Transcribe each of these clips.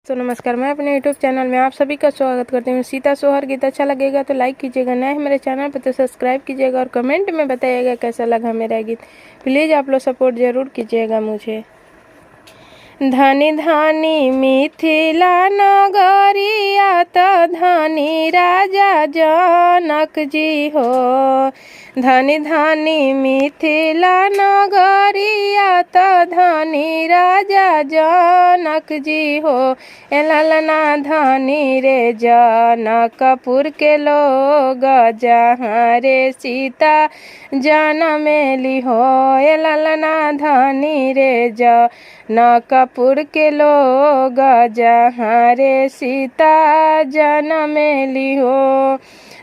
तो नमस्कार, मैं अपने YouTube चैनल में आप सभी का स्वागत करती हूँ। सीता सोहर गीत अच्छा लगेगा तो लाइक कीजिएगा, नए हैं मेरे चैनल पर तो सब्सक्राइब कीजिएगा और कमेंट में बताइएगा कैसा लगा मेरा गीत। प्लीज़ आप लोग सपोर्ट ज़रूर कीजिएगा मुझे। धनी धनी मिथिला नगरिया त धनी राजा जनक जी हो। धनी धनी मिथिला नगरिया त धनी राजा जनक जी हो। ललना धनी रे जनकपुर के लोग जहाँ रे सीता जनमेली हो। ललना धनी रे जनकपुर के लोग जहाँ रे सीता जनमेली हो।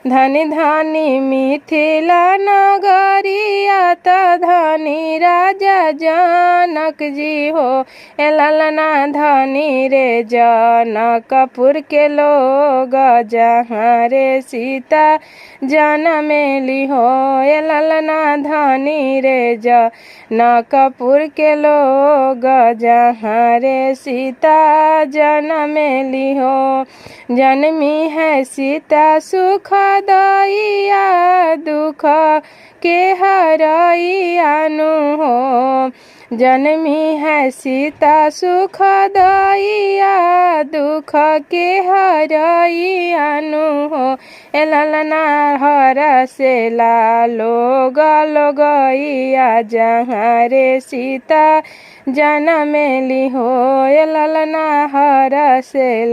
धनी धनी मिथिला नगरिया त धनी राजा जनक जी हो। ललना धनी रे जनकपुर के लोग जहाँ रे सीता जनमेली हो। ललना धनी रे जनकपुर के लोग जहाँ रे सीता जनमेली हो। जन्मी है सीता सुख दैया दुख के हरैया नु हो। जन्मी है सीता सुख दैया दुख के हरैया नु हो। ललना हर से लोग लोगैया जहाँ रे सीता जनमेली हो। ललना हर से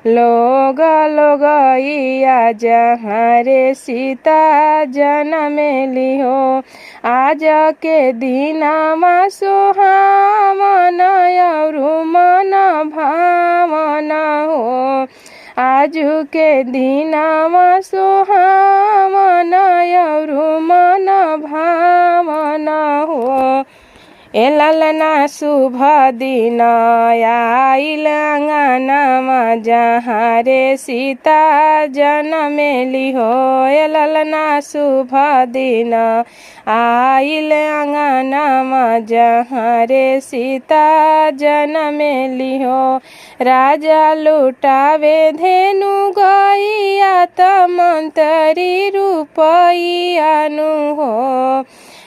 लोग लोगैया जहाँ रे सीता जनमेली हो। आज के दिनमा सुहावन औरु मन भावन हो। आज के दिनमा सुहावन औरु मन भावन हो। ललना शुभ दिन आइल अंगनमा जहाँ रे सीता जनमेली हो। ललना शुभ दिन आइल अंगनमा जहाँ रे सीता जनमेली हो। राजा लुटावे धेनु गैया त मंत्री रूपैया नु हो।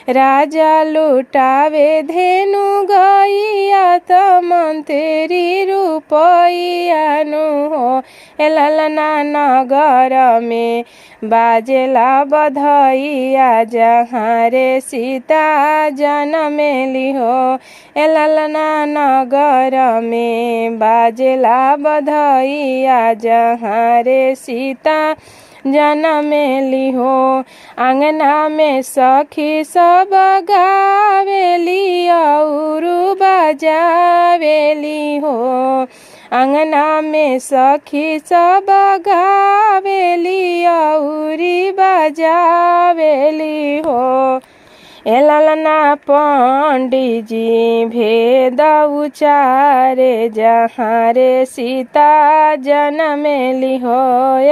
राजा लुटावे धेनु गैया त मंत्री रूपैया नु हो। ललना नगर में बाजेला बधैया जहाँ रे सीता जनमेली हो। ललना नगर में बाजेला बधैया जहाँ रे सीता जनमेली हो। आंगना में सखी सब गावेली औरु बजावेली हो। आंगना में सखी सब गावेली औरी बजावेली हो। ललना पंडित जी भेद उचारे जहाँ रे सीता जनमेली हो।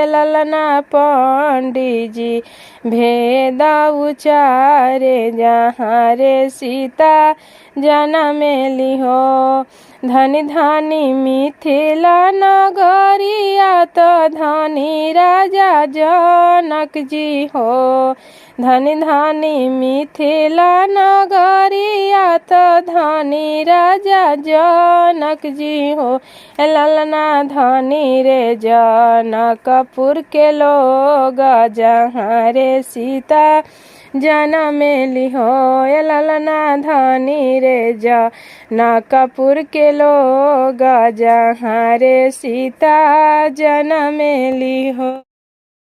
ललना पंडित जी भेद उचारे जहाँ रे सीता जनमेली हो। धनी धनी मिथिला नगरिया त धनी राजा जनक जी हो। धनी धनी मिथिला नगरिया त धनी राजा जनक जी हो। ललना धनी रे जनकपुर के लोग जहाँ रे सीता जनमेली हो। ललना धनी रे जनकपुर के लोग जहाँ रे सीता जनमेली हो।